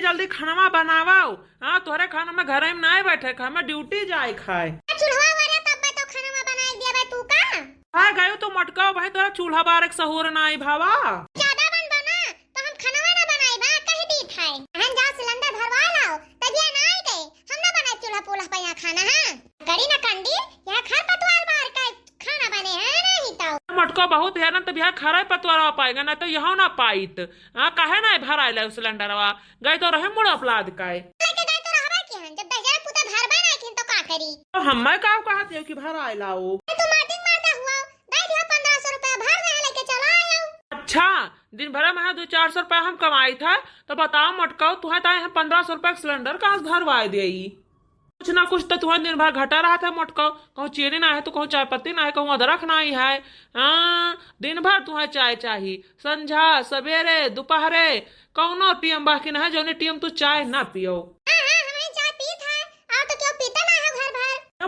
जल्दी जल्दी खाना बनावाओ। हाँ तोहरे खाना में घर में नहीं बैठे हमें ड्यूटी जाए खाए। चूल्हा वाला तब तो खाना बनाई दिया तू का। हाँ गयो तो मटका भाई तोरा चूल्हा बार एक सहूर नहीं भावा। ज्यादा बन बना तो हम खाना ना बनाई बा कहीं दी खाए। हम जा सिलेंडर भरवा लाओ तब ये ना आई गए हम ना बनाए चूल्हा पुल्हा पे यहाँ खाना। हां करी ना कंडी यहाँ खर पतवार मार के खाना बने है नहीं तो मटका बहुत है ना तब यहाँ खरा पतवार पाएगा ना तो यहाँ ना पाइत। हाँ काहे ना भराइल सिलेंडरवा गए तो रहे मुड़ अपलाद का लेके गए तो रहबा के हम जब दजरा पुता भरबा ना किन तो का करी। तो हमें का कहत है कि भराइल आओ तू मार्टिन मारता हुआ दे दिया 1500 रुपया भर दे लेके चला आयो। अच्छा दिन भर में 200-400 रुपया हम कमाई था तो बताओ मटका तुम्हें तो 1500 रुपया सिलेंडर कहाँ से भरवा दे। कुछ ना कुछ तो तुम्हें दिन भर घटा रहा था मटका। कहूँ चीनी ना है तो कहूँ चाय पत्ती ना है कहूँ अदरक नहीं है। हाँ दिन भर तुम्हें चाय चाहिए संझा सवेरे दोपहरे कौनो टीएम बाकी ना है जो टीएम तू चाय ना पियो।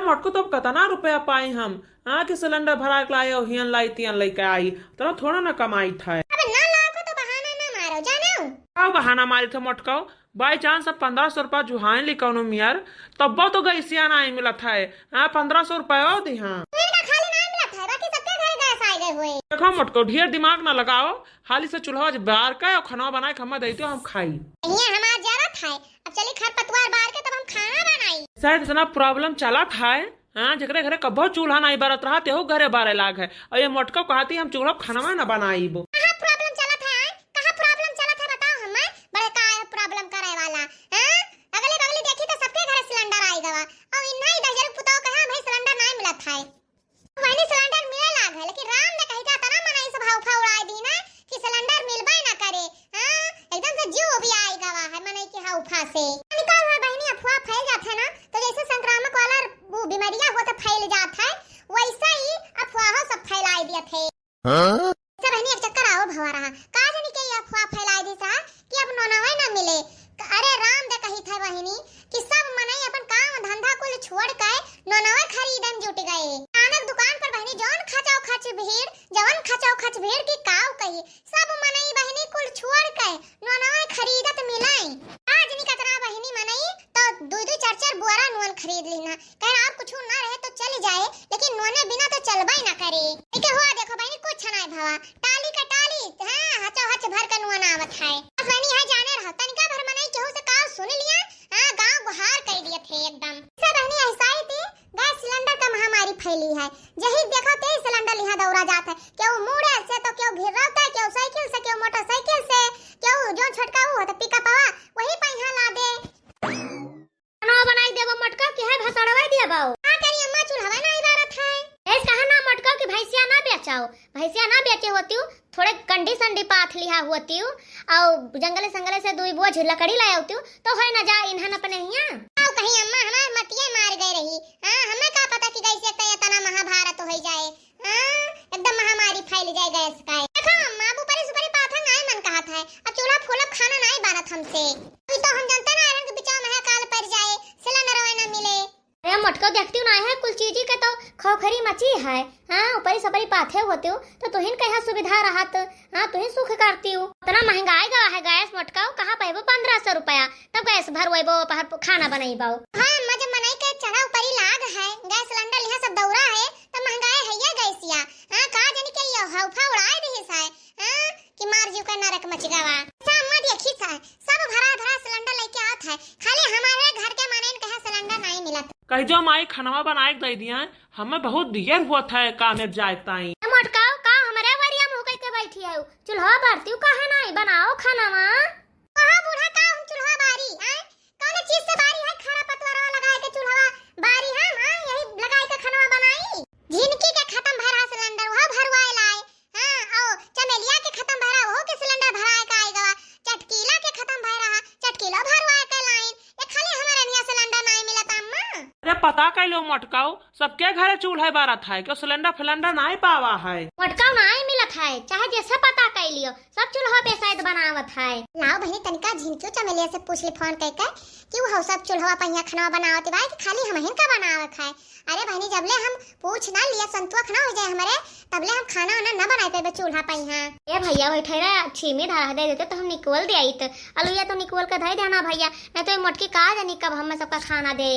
मटको तो कितना रुपया पाई हम। हाँ कि सिलेंडर भरा के लाए हियन लाई तियन लेके आई तो थोड़ा ना कमाई था। अबे ना लाखो तो बहाना ना मारो जानो। क्या बहाना मारी थे मटको बाई चांस अब 1500 रुपया जुहान ली कौनो मियार तब तो गैसिया ना मिला था। हाँ 1500 रुपया दी। हाँ देखो मटको ढेर दिमाग ना लगाओ हाली से चूल्हा बार का और खाना बनाए खम्मा देती हम खाई। हमारा जरूरत है अब चली खर पतवार बार के तब हम खाना बनाई। शायद इतना प्रॉब्लम चला था। हाँ जकरे घरे कबो चूल्हा नहीं बरत रहा तेहो घरे बारे लाग है और ये मटका कहती हम चूल्हा खाना ना बनाई। कहाँ प्रॉब्लम चला था कहाँ प्रॉब्लम चला था बताओ हमें बड़े का प्रॉब्लम करे वाला। हां अगले बगले देखी तो सबके घरे सिलेंडर आई गवा और इन्ना ही दजर पुतो कहा भाई सिलेंडर नहीं मिला था। वही सिलेंडर मिले लाग है लेकिन राम ने कही जाता ना मनाई सब हाउफा उड़ाई दी ना कि सिलेंडर मिलबे ना करे। हां एकदम से जीव भी आई गवा है मनाई के हाउफा से निकाल हुआ बहनी अफवाह फैल जाता है ना तो जैसे संक्रामक वाला वो बीमारियां हो तो फैल जाता है वैसा ही अफवाह सब फैलाई दिए थे। हां सब बहनी एक चक्कर आओ भवा रहा का जानी के अफवाह फैलाई दी सा कि अब नोनावे ना मिले। अरे राम दे कही था बहनी कि सब मनाई अपन काम धंधा कुल छोड़ के नोनावे खरीदन जुट गए। नानक दुकान पर बहनी जौन खचाओ खच भीड़ जवन खचाओ खच भीड़ की काव कही सब मनाई बहनी कुल छोड़ के नोनावे खरीदत मिलाई। आज नी कतना बहनी मनाई तो 2-2 4-4 बुआरा नोन खरीद लीना कहे आप कुछ ना रहे तो चल जाए लेकिन नोने बिना तो चलबे ना करे। इके हुआ देखो बहनी कुछ ना भवा टाली का टाली। हां हचो हच भर का नोन आवत है बहनी है जाने रह तनिका भर मनाई केहू से काव सुन लिया। हां गांव गुहार कर दिए थे एकदम सब बहनी ऐसा ही थी। गैस सिलेंडर का महामारी फैली है यही देखो ते सिलेंडर यहां दौड़ा जाता है क्यों मुड़े से तो क्यों गिरता है क्यों साइकिल से क्यों मोटरसाइकिल से क्यों जो छोटका वो तो पिकअप आवा वही पे यहां ला दे खाना बनाई देबो मटका के है भसड़वा दिया बाओ। हां करी अम्मा चूल्हा नहीं बारत है ऐस कहा ना मटका की भैंसिया ना बेचाओ भैंसिया ना बेचे होती हूं थोड़े कंडीशन डी पाथ लिया होती हूं और जंगले संगले से दुई बोझ लकड़ी लाया होती हूं तो है ना जा इन्हन अपने हिया आओ कहीं अम्मा हमार मतिया मार गई रही। हां हमें का पता कि कैसे इतना महाभारत हो जाए। हां एकदम महामारी फैल जाए गैस का। देखो अम्मा ऊपर सुपर पाथा नहीं मन कहा था अब चूल्हा फूलब खाना नहीं बनत हमसे तो हम जानते ना आयरन के बिचाव में काल पड़ जाए सिलेंडर ना मिले। अरे मटका देखती हूं ना है कुल चीज के तो खोखरी मची है। हां ऊपरी सबरी पाथे होते हो तो तुहिन कहा सुविधा रहत। हां तुहिन सुख करती हो इतना महंगाई गवा है गैस मटका कहां पाइबो 1500 रुपया तब गैस भरवेबो खाना बनाईबो। हां मजे मनाई के चढ़ा ऊपरी लाग है गैस सिलेंडर यहां सब दौरा है तो महंगाई है ये गैसिया। हां का जानी के ये हौफा उड़ाई रही है। हां कि मार जीव का नरक मच गवा अम्मा देखी था सब भरा भरा सिलेंडर लेके आत है खाली हमारे घर के माने कहा सिलेंडर नहीं मिला कही जो माई खाना बनाए दे दिया हमें बहुत देर हुआ था काम में जाए ताई। मटकाओ का हमारे वरिया मुंह कह के बैठी है चूल्हा बारती कहा नहीं बनाओ खाना मां कहां बूढ़ा का हम चूल्हा बारी हैं कौन चीज से बारी है खरा पतवारा लगा के चूल्हा बारी है मां यही लगा के खाना बनाई। जिनकी के खत्म भरा सिलेंडर वो भरवाए लाए। हां आओ चमेलिया के खत्म भरा वो के सिलेंडर भराए का आई गवा चटकीला के खत्म भरा चटकीला भरवाए के लाइन ये खाली हमारे निया सिलेंडर नहीं मिला अम्मा। अरे पता कैलो मटकाओ सबके घरे चूल्हा बारत है क्यों सिलेंडर फिलेंडर नहीं पावा है। मोटका नहीं मिलत है चाहे जैसे पता कर लियो सब चूल्हा पे शायद बनावत है। लाओ बहनी तनिका झिनकियो चमेलिया से पूछ ली फोन करके कि वो सब चूल्हा पहिया खाना बनावत बा कि खाली हमहिन का बनावत है। अरे बहनी जबले हम पूछ ना लिया संतुआ खाना हो जाए हमारे तबले हम खाना वाना न बनाए पे चूल्हा पहिया। ए भैया बैठे रहा छीमी धरा दे देते तो हम निकोल दे आई अलुया तो निकोल के धई देना भैया नहीं तो मोटकी का जानी कब हम सबका खाना दे।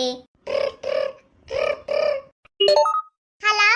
हेलो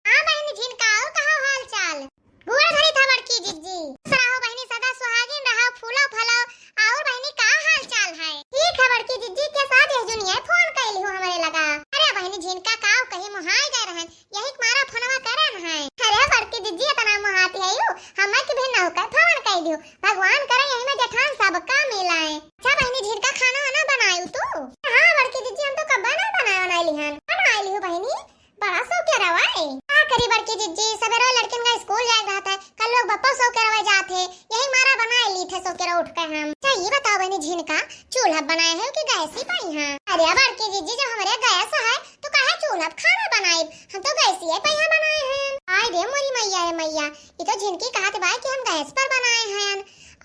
हाँ बहनी झिनका और कहाँ हाल चाल गुड़ धरी था बड़की जिज्जी सराहो बहनी सदा सुहागिन रहो फूलो फलो और बहनी का हाल चाल है। ठीक है बड़की जिज्जी के साथ यह जुनिया फोन कैली हो हमारे लगा। अरे बहनी झिनका काव कहीं मुहाई गए रहन यही मारा फोनवा करन है। अरे बड़की जिज्जी इतना मुहाती है यू हमें के भी न होकर फोन कर दियो भगवान करे यही में जेठान सबका मिलाए। अच्छा बहनी झिनका खाना वाना बनायू तू। हाँ बड़की जिज्जी हम तो कब ना बनाया बनाई हन बनाई ली हो बहनी बड़ा सो क्या रवाए क्या करी बड़की जिज्जी सवेरे लड़किन का स्कूल जाए रहा था कल लोग बप्पा सो के रवाए जाते यही मारा बनाए ली थे सो के उठ कर हम। अच्छा ये बताओ बहनी झिनका चूल्हा बनाए है कि गैस ही पाई है। अरे बड़की जिज्जी जब हमारे गैस है तो काहे चूल्हा खाना बनाए हम तो गैस ही पहिया बनाए हैं। आय रे मोरी मैया रे मैया ये तो झिनकी कहत बा कि हम गैस पर बनाए हैं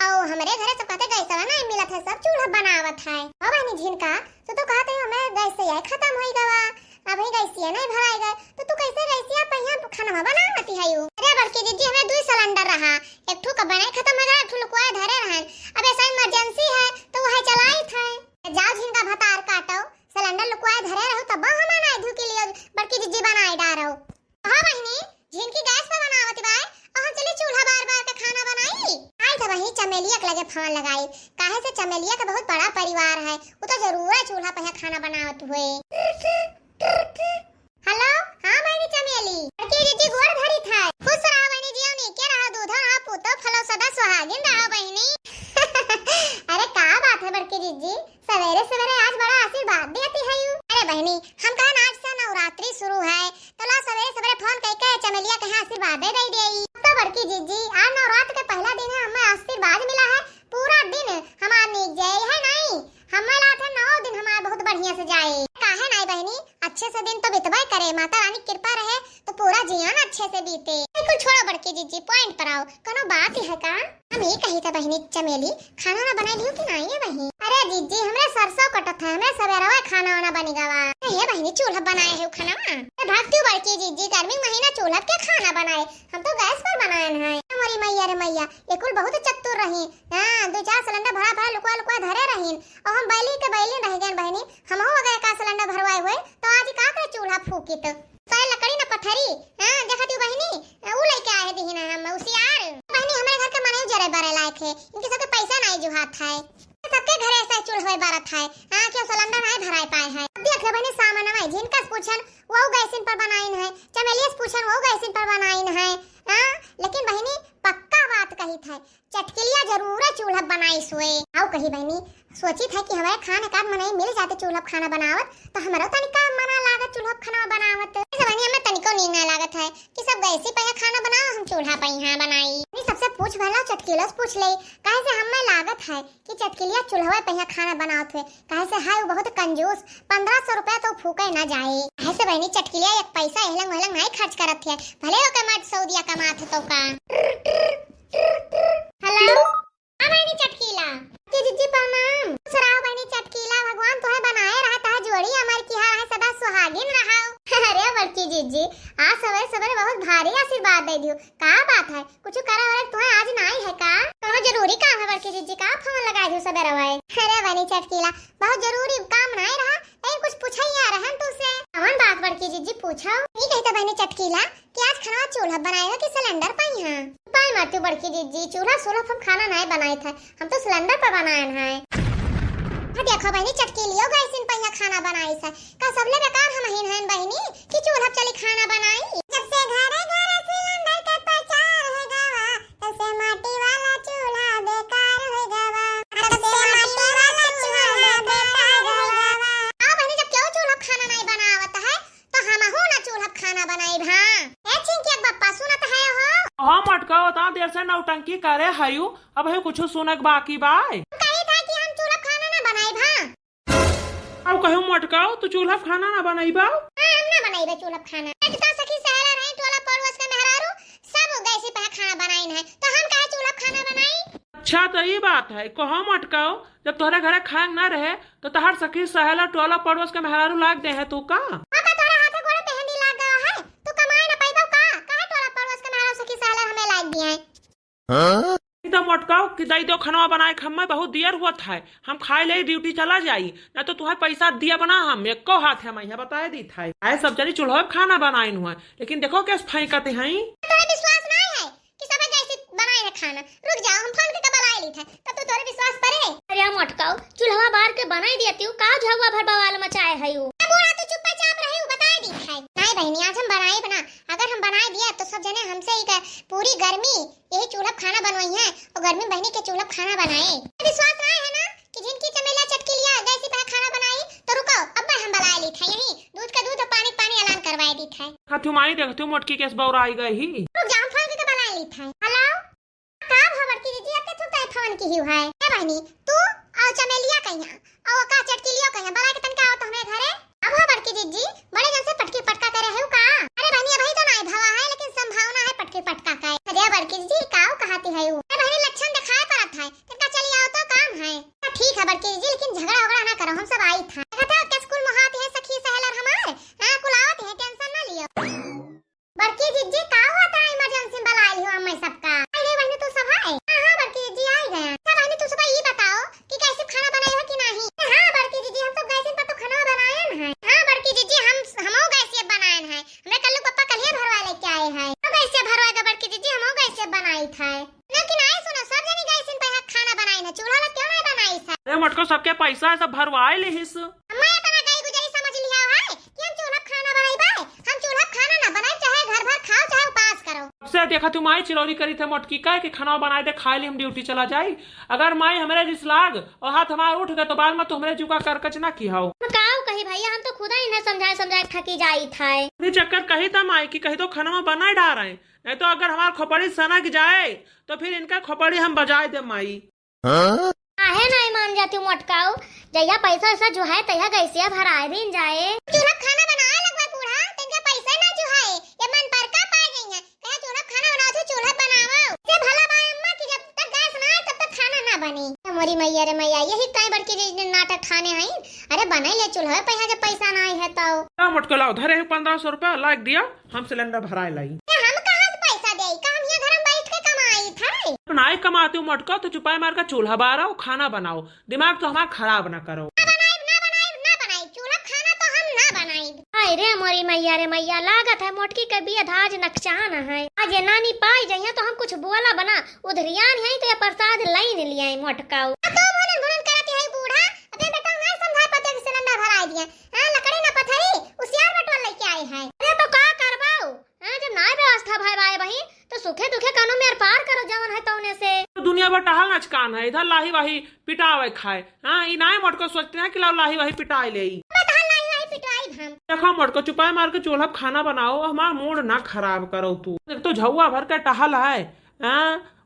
और हमारे घरे सब कहते गैस वाला नहीं मिलत है सब चूल्हा बनावत है। और बहनी झिनका तो कहते हमें गैस से खत्म हो गवा अभी गैसिया नहीं भराई गए तो तू कैसे गैसिया पहिया खाना बनावती है यू। अरे बड़की दीदी हमें 2 सिलेंडर रहा एक ठो का बनाए खत्म हो गया एक ठो लुकवा धरे रहन अब ऐसा इमरजेंसी है तो वह चलाई था जाओ झिनका भतार काटो सिलेंडर लुकवा धरे रहो तब हम ना धू के लिए बड़की दीदी बनाई डारो। हां बहनी झिनकी गैस पर बनावती बाय और हम चले चूल्हा बार-बार का खाना बनाई। आई तो वही चमेलिया के लगे फोन लगाई काहे से चमेलिया का बहुत बड़ा परिवार है वो तो जरूर है चूल्हा पर खाना बनावत हुए। हेलो हां बहनी चमेली बड़की दीदी गोड़ धरी था खुश रहो बहनी जियो नहीं के रहो दूध और पुतो फलो सदा सुहागिन रहो बहनी। अरे का बात है बड़की दीदी सवेरे सवेरे आज बड़ा आशीर्वाद देती है यू। अरे बहनी हम कहन आज से नवरात्रि शुरू है तो ला सवेरे सवेरे फोन करके चमेलिया के आशीर्वाद दे देई। तो बड़की दीदी आज नवरात्र के पहला दिन है हमें आशीर्वाद मिला है पूरा दिन हमार निक जाए है नहीं हमें लाथे 9 दिन हमार बहुत बढ़िया से जाए काहे नहीं बहनी अच्छे से दिन तो बितवा करे माता रानी कृपा रहे तो पूरा जीवन अच्छे से बीते। बिल्कुल छोड़ो बड़की जीजी पॉइंट पर आओ कोनो बात है का हम ये कही था बहनी चमेली खाना ना बना लियो कि नहीं है बहनी। अरे जीजी हमरे सरसों कटत है हमरे सवेरे खाना वाना बनी गवा ये बहनी चूल्हा बनाए है खाना भागती बड़की जीजी गर्मी महीना चूल्हा के खाना बनाए हम तो गैस पर बनाए है। हमारी मैया रे मैया ये कुल बहुत चतुर रही हां 2-4 सिलेंडर भरा भरा लुकवा लुकवा धरे रहीन और हम बैली के बैली रह गए बहनी हम हो गए का सिलेंडर भरवाए हुए तो आज का करे चूल्हा फूकी तो सारे लकड़ी ना पत्थरी हां देखती बहनी ऊ लेके आए दही ना हम उसी यार बहनी हमारे घर के माने जरे बारे लायक है इनके सबके पैसा नहीं जो हाथ है सबके घरे ऐसा चूल्हा बारत है हां क्यों सिलेंडर नहीं भराए पाए है। देख ले बहनी सामान में जिनका पूछन वो गैसिन पर बनाइन है चमेलिया से पूछन वो गैसिन पर बनाइन है हां लेकिन बहनी पक्का बात कही था चटकिलिया जरूर चूल्हा बनाई सोए आओ कही बहनी सोची था कि हमारे खाना का मनाई मिल जाते चूल्हा खाना बनावत तो हमारा तनिका मना लागत चूल्हा खाना बनावत बहनी हमें तनिको नींद ना लागत है कि सब गैसी पे खाना बनाओ हम चूल्हा पे यहां बनाई नहीं सबसे पूछ भला चटकिला से पूछ ले काहे से हमें लागत है कि चटकिलिया चूल्हा पे खाना बनावत है काहे से है वो बहुत कंजूस 1500 रुपया तो फूके ना जाए काहे से बहनी चटकिलिया एक पैसा एहलंग वहलंग नहीं खर्च करत है भले हो के मट सऊदिया कमात है तो का। हेलो हां बहनी चटकिला के जीजी प्रणाम सराव बहनी चटकिला भगवान तुम्हें बनाए रहता है जोड़ी हमारी की है सदा सुहागिन रहो। अरे बड़की जीजी आज सवेरे सवेरे बहुत भारी आशीर्वाद दे दियो का बात है कुछ करे वाले तुम्हें आज नहीं है का कोनो जरूरी काम है बड़की जीजी का फोन लगा दियो सवेरे वाले। अरे बहनी चटकिला बहुत जरूरी काम नहीं रहा लेकिन कुछ पूछा ही आ रहा है तुझसे कौन बात बड़की जीजी पूछो ये कहता बहनी चटकिला कि आज खाना चूल्हा बनाए हो कि सिलेंडर पर यहाँ पाई मारती बड़की जीजी चूल्हा सोलह हम खाना नहीं बनाए थे हम तो सिलेंडर पर बनाए हैं। देखो बहनी चटकिलियो गैसिन पहिया खाना बनाई से का सबले बेकार हम हिन बहनी कि चूल्हा चली खाना बनाई जब से घरे घरे सिलेंडर के प्रचार हो गवा तब से माटी वाला चूल्हा बेकार हो गवा तब से माटी वाला चूल्हा बेकार हो गवा। आ बहनी जब क्यों चूल्हा खाना नहीं बनावत है तो हम हो ना चूल्हा खाना बनाई हां ए चिंकी बप्पा सुनत है हो हां मटका बता देर से नौटंकी करे हयू अब है कुछ सुनक बाकी बाय कही था कि हम चूल्हा खाना ना बनाई हां अब कहूँ मटकाओ तो चूल्हा खाना ना बनाईबा। हां हम ना बनाईबे चूल्हा खाना। एक तो सखी सहेला रही टोला पड़ोस के मेहरारू सब गैस पे खाना बनाइन है तो हम काहे चूल्हा खाना बनाई। अच्छा तो ये बात है कहो मटकाओ जब तोहरे घरे खाए ना रहे तो तहार सखी सहेला टोला पड़ोस के मेहरारू लाग दे है तू का का तोरा हाथे गोड़े पहनी लाग गया है तू कमाई ना पाइबो का काहे टोला पड़ोस के मेहरारू सखी सहेला हमें लाग दिए है। तो मटकाओ कि दई दो खाना बनाए खम्मे बहुत देर हुआ था हम खाए ले ड्यूटी चला जाई ना तो तुम्हें पैसा दिया बना हम एको हाथ है मैं बताए दी था आए सब जनी चूल्हा खाना बनाए हुआ लेकिन देखो कैसे फेंकते हैं। तोरे विश्वास नहीं है कि सब कैसे बनाए है खाना। रुक जाओ हम फोन के बनाए ली था तब तो तोरे विश्वास परे। अरे मटकाओ चूल्हा बार के बनाई दियती का झगवा भर बवाल मचाए है यू बूढ़ा तू चुपचाप रही बताए दी था। नहीं बहनी आज हम बनाए बना अगर हम बनाए दिया तो सब जने हमसे ही पूरी गर्मी यही चूल्हा खाना बनवाई है और गर्मी बहनी के चूल्हा खाना बनाए। विश्वास नहीं है ना कि जिनकी चमेला चटकी लिया गैसी पे खाना बनाई तो रुको अब हम बनाए ली था यही दूध का दूध और पानी पानी ऐलान करवाए दी था। हाँ तुम आई देखती हूँ मोटकी कैसे बौर आई गई रुक जाओ फोन के बनाए ली था। हेलो का खबर की जी आपके थुकता है फोन की ही है ए बहनी तू और चमेलिया कहिया और का चटकी लियो कहिया बड़ा के तनका आओ तो हमें घरे अब खबर की जी बड़े जन से पटकी पटका करे है का। अरे बहनी भाई तो नहीं भवा है लेकिन संभावना है पटकी पटका का। अरे बड़की जी काओ कहती है यू अरे बहनी लक्षण दिखाए पड़त है तनका चली आओ तो काम है। ठीक है बड़की जी लेकिन झगड़ा वगड़ा ना करो हम सब आई था देखा था स्कूल में हाथ है सखी सहेलर हमार हां कुलावत है टेंशन ना लियो। बड़की जी का हुआ था इमरजेंसी बुला ली हो मैं सबका। अरे बहनी तू सब है हां बड़की जी आई गया। सब बहनी तू सब ये बताओ कि कैसे खाना बनाए हो कि नहीं। हां बड़की जी हम सब गैस पर तो खाना बनाए हैं। हां बड़की जी हमो गैस पे बनाए हैं हमरे कल्लू पापा कल ही भरवा लेके आए हैं तो गैस पे भरवा के बड़की जी हमो गैस पे बनाई था लेकिन आई सुनो सब जनी गैस पे खाना बनाई ना चूल्हा ला क्यों नहीं बनाई सा। अरे मटको सबके पैसा है सब भरवाए ले हिस मैं इतना गई गुजरी समझ लिया है कि हम चूल्हा खाना बनाई हम चूल्हा खाना ना बनाए चाहे घर भर खाओ चाहे उपास करो। से देखा तुम आई चिरौरी करी थे मोटकी का कि खाना बनाए दे खाए ली हम ड्यूटी चला जाई अगर माई हमारे रिस लाग और हाथ हमारे उठ गए तो बाद में तुम्हारे जुका करकच ना की हो काऊ कही भैया हम तो खुद ही ना समझाए समझाए थकी जाई था। चक्कर कही था माई की कही तो खाना बनाए डा रहे नहीं तो अगर हमारा खोपड़ी सनक जाए तो फिर इनका खोपड़ी हम बजाए दे माई। काहे नहीं मान जाती मटकाओ जया पैसा ऐसा जो है तया गैसिया भराए दिन जाए। चूल्हा खाना बनाए लगवा बूढ़ा तनका पैसा ना जो है ये मन पर का पा गई है कहे चूल्हा खाना बनाओ तो चूल्हा बनाओ से भला बा अम्मा की जब तक गैस ना आए तब तक खाना ना बनी। मोरी मैया रे मैया यही कई बड़की जी नाटक खाने हैं। अरे बनाई ले चूल्हा पे जब पैसा ना आई है तो मटको लाओ धरे 1500 रुपया लाग दिया हम सिलेंडर भराए लाई हम कहां से पैसा दे का हम ये घर में बैठ के कमाई था। नहीं कमाती हूँ मटको तो चुपाई मार कर चूल्हा बाराओ खाना बनाओ दिमाग तो हमारा खराब ना करो। चूल्हा खाना तो हम ना बनाई। हाय रे मोरी मैया रे मैया लागत है मोटकी के बिया धाज नक्शान है आज ये नानी पाई जइया तो हम कुछ बोला बना उधरियान है तो ये प्रसाद लाइन लिया मोटकाऊ तो भनन भनन करती है बूढ़ा अपने बेटा नहीं समझा पाते कि सिलेंडर भरा दिया हां लकड़ी ना पथरी उसियार बटवा लेके आए हैं। अरे तो का करबाऊ हां जब ना व्यवस्था भाई भाई बही तो सुखे दुखे कानो में पार करो जवन है तौने से दुनिया भर टहल नचकान है इधर लाही वाही पिटावे खाए। हाँ ये नहीं मटको सोचते हैं कि लाओ लाही वाही पिटाई ले देखो मटको चुपाई मार के चूल्हा खाना बनाओ हमारा मूड ना खराब करो तू एक तो झुआ भर के टहल है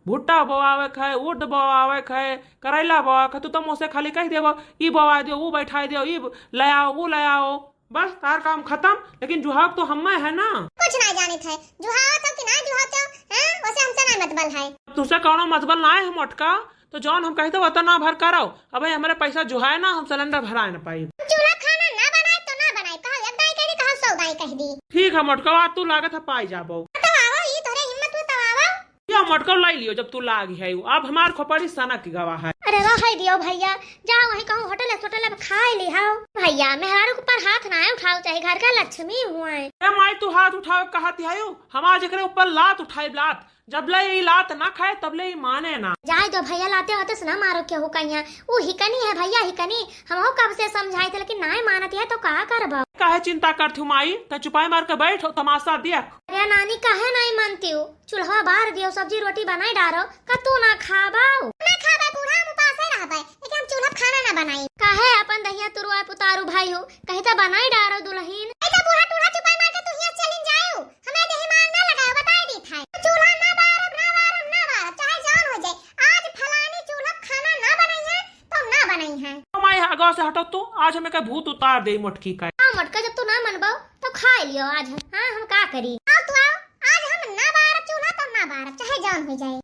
भुट्टा बोआवे खाए उड बोआवे खाए करेला बोआ खा तू तो मुझसे खाली कह देवो ई बोआ दियो वो बैठा दियो ई ले आओ वो ले आओ बस तार काम खत्म। लेकिन जुहाब तो हम है ना कुछ ना जाने थे जुहावा तो कि ना जुहा तो वैसे हमसे ना मतबल है तुझसे कौनो मतबल ना है हम मटका तो जौन हम कहते वो तो ना भर करो अब हमारे पैसा जो है ना हम सिलेंडर भरा ना पाई। चूल्हा खाना ना बनाए तो ना बनाए कहा एक दाई कह दी कहा 100 दाई कह दी। ठीक है मटका आज तू लागत है पाई जाबो तो आवा ये तोरे हिम्मत में तो आवा या मटका लाई लियो जब तू लाग है अब हमार खोपड़ी सना की गवाह है। अरे रह दियो भैया जाओ वहीं कहूँ होटल में खाए ले आओ भैया मेहरारू के ऊपर हाथ ना उठाओ चाहे घर का लक्ष्मी हुआ है। माई तू हाथ उठाओ कहती है हमारे जगह ऊपर लात उठाई लात जब ले ये लात ना खाए तब ले माने ना जाए दो भैया लाते होते सुना मारो क्या हो कहिया वो हिकनी है भैया हिकनी हम हो कब से समझाई थे लेकिन नहीं मानती है तो कहा करबो काहे चिंता करती माई तो चुपाई मार के बैठ तमाशा देख। अरे नानी काहे नहीं मानती हूँ चूल्हा बार दियो सब्जी रोटी बनाई डारो का तू ना खाबाओ ना खाबे बूढ़ा हम उपास ही रहबे लेकिन हम चूल्हा खाना ना बनाई काहे अपन दहिया तुरुआ पुतारू भाई हो कहीं तो बनाई डारो दुल्हन ऐसा बूढ़ा टूढ़ा चुपाई मार के तू हिया चलिन जाओ हमें देही मान ना लगाओ बताई दी था चूल्हा ना बार चाहे जान हो जाए आज फलानी चूल्हा खाना ना बनाई है तो ना बनाई है माई मोटका से हटो तू, आज हमें का भूत उतार दे मोटकी का। हाँ मोटका, जब तू ना मनबो तो खा लियो आज हम। हाँ हम का करी। आओ तू आओ, आज हम ना बारब चूल्हा तो ना बारब, चाहे जान हो जाए।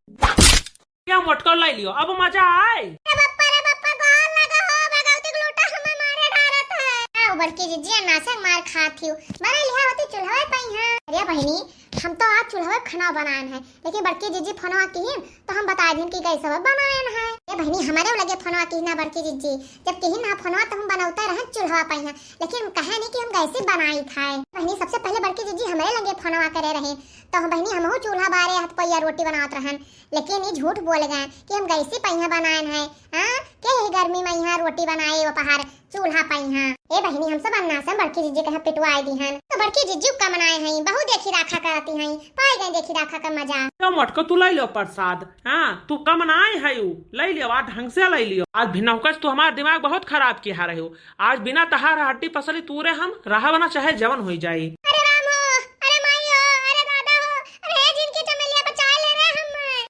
क्या मोटका लाई लियो, अब मजा आए। रे बप्पा गोल लगा हो, भगवती के लोटा हमें मारे डारत है। ऊपर की जिज्जिया नासक मार खाती हूँ, बड़े लिहा होती चूल्हा पई है। अरे बहनी, हम तो आज चूल्हा खाना बनाए हैं, लेकिन बड़की जिज्जी फनवा की तो हम बता दिन की कैसे बनाए हैं। ये बहनी हमारे लगे फनवा की ना बड़की जिज्जी, जब कहीं ना फनवा तो हम बनाते रहे चूल्हा पई है, लेकिन कहे नहीं कि हम कैसे बनाई था। बहनी सबसे पहले बड़की जिज्जी हमारे लगे फनवा करे रहे, तो हम बहनी हमहू चूल्हा बारे हाथ पैया रोटी बनावत रहन, लेकिन ये झूठ बोल गए कि हम कैसे पहिया बनाए हैं। हाँ के गर्मी में यहाँ रोटी बनाए वो पहाड़ चूल्हा पहिया। ए बहनी हम सब अन्ना से बड़की जिज्जी कहा पिटवाई दी हन, तो बड़की जिज्जी का बनाए हैं, बहु देखी राखा करती हैं, पाए गए देखी राखा का मजा। तो मोटका तू लाई लियो प्रसाद। हाँ तू कम नाए है यू, लाई लियो आज ढंग से लाई लियो। आज भिनौकस तू हमारा दिमाग बहुत खराब किया रहे हो। आज बिना तहार हड्डी पसली तूरे हम रहा बना चाहे जवन हो जाए। अरे राम हो, अरे माई हो, अरे दादा हो, अरे जिनकी चमेलिया बचा ले रहे हम।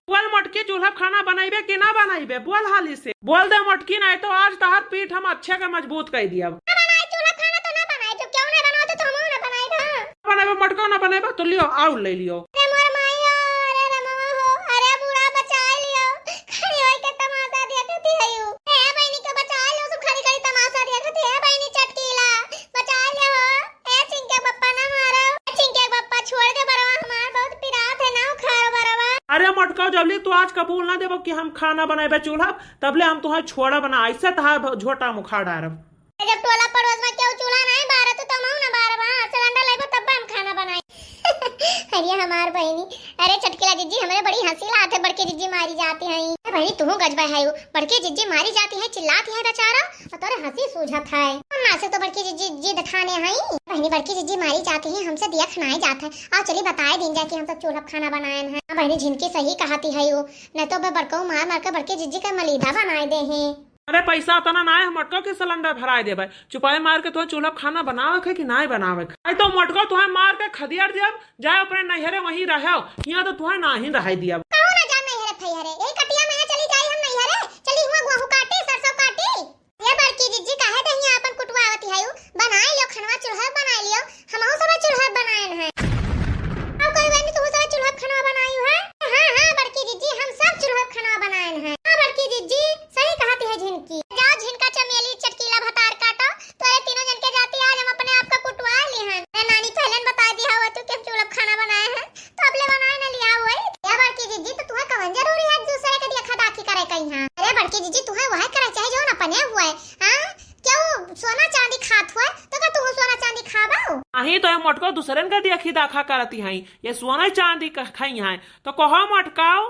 बोल मोटकी, चूल्हा खाना बनाइबे कि ना बनाइबे, बोल हाली से बोल दे मोटकी, नहीं तो आज तहार पीठ हम अच्छे के मजबूत कर दिया। मोटका ना बनाए तो लियो आउ ले लियो। अरे मोर माई हो, अरे रमवा हो, अरे बूढ़ा बचा लियो, खड़ी होई के तमाशा देखती हयू। ए बहनी के बचा लियो, सब खड़ी खड़ी तमाशा देखती है। बहनी चटकीला बचा लियो। ए चिंके बप्पा ना मारो, ए चिंके बप्पा छोड़ के बरवा, हमार बहुत पिरात है ना खाओ बरवा। अरे मोटका जबली तू आज कबूल ना देबो कि हम खाना बनाएबे चूल्हा, तबले हम तुहार छोड़ा बना ऐसे तहार झोटा मुखा डारब। जब टोला पड़ोस में क्यों चूल्हा नहीं बारा तो तमाऊ ना बारवा, सिलेंडर लेबो तब हम खाना बनाए। अरे हमार बहनी, अरे चटकीला जिज्जी हमारे बड़ी हंसी लाते, बड़के जिज्जी मारी जाती हैं। बहनी तू गजबा है, बड़के जिज्जी मारी जाती है, चिल्लाती है बेचारा, और तोरे हंसी सूझत है। ना से तो बड़के जिज्जी जिद ठाने हैं। बहनी बड़की जिज्जी मारी जाती है, हमसे दिया खनाए जाता है। आओ चलिए बताए दिन जाके हम सब चूल्हा खाना बनाए हैं। बहनी झिनकी सही कहती है, नहीं तो बड़को मार मार कर बड़के जिज्जी का मलीदा बनाए दे हैं। अरे पैसा तना ना है, मोटका के सिलेंडर भराए देबे, चुपाए मार के तुम्हें चूल्हा खाना बनावे के कि नहीं बनावे के। तो मोटका तुम्हें मार के खदियार दियब, जाए अपने नैहरे वहीं रहो, यहाँ तो तुम्हें ना ही रह दियब। कहो ना जा नैहरे फैहरे, यही कटिया में चली जाई हम नैहरे, चली हुआ गेहूं काटे सरसों काटे। ये बड़की जिज्जी काहे दहिया अपन कुटवावती है, बनाए लियो खनवा चूल्हा बनाए लियो, हमहु सब चूल्हा बनाए हैं। अब कोई बहनी तू सब चूल्हा खाना बनाई है। हां हां बड़की जिज्जी हम सब चूल्हा खाना बनाए हैं। हां बड़की जिज्जी सही कहती है झिनकी। जाओ झिनका चमेली चटकीला भतार काटो, तो ये तीनों जन के जाती आज हम अपने आप का कुटवा ली हैं। मैं नानी पहले बता दिया हुआ तू कि चूल्हा खाना बनाए हैं, तो अब ले बनाए ना लिया हुआ है। या बड़की जिज्जी तो तुम्हें कवन जरूरी है दूसरे के देखा दाखी करे कहीं। हां अरे बड़की जिज्जी तुम्हें वह करे चाहे जो न अपने हुआ है। हां क्यों सोना चांदी खात हुआ तो का तू सोना चांदी खाबाओ? अही तो मोटको दूसरन का दिया खिदाखा करती हैं, ये सोना चांदी का खाई हैं, तो कहो मोटकाओ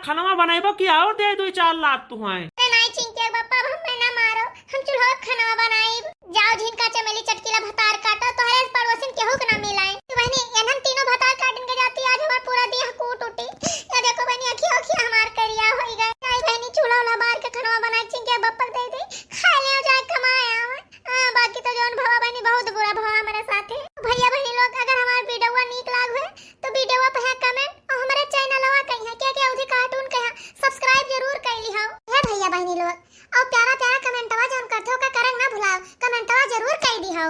खाना बनाइबो कि और दे 2-4 लाख तुम्हें। अरे नहीं चिंके बप्पा, हम ना मारो, हम चूल्हा खाना बनाई। जाओ झिनका चमेली चटकीला भतार काटो, तो हरे पड़ोसन केहू के ना मिलाए। तो बहनी एनन तीनों भतार काटन के जाती आज हमार पूरा देह कूट उठी। ये देखो बहनी अखिया अखिया हमार करिया होई गए। आई बहनी चूल्हा वाला बाहर के खाना बनाई चिंके बप्पा दे दे, खा ले जाए कमाया। हां बाकी तो जोन भवा बहनी बहुत बुरा भवा हमारे साथ है। भैया बहनी लोग अगर हमार वीडियो नीक लाग है तो वीडियो पे है कमेंट और हमारे चैनलवा कहीं है क्या उधर कार्टून कहा सब्सक्राइब जरूर कर ली हो। हे भैया बहनी लोग और प्यारा प्यारा कमेंटवा जन करते हो का करंग ना भुलाओ, कमेंटवा जरूर कर दी हो।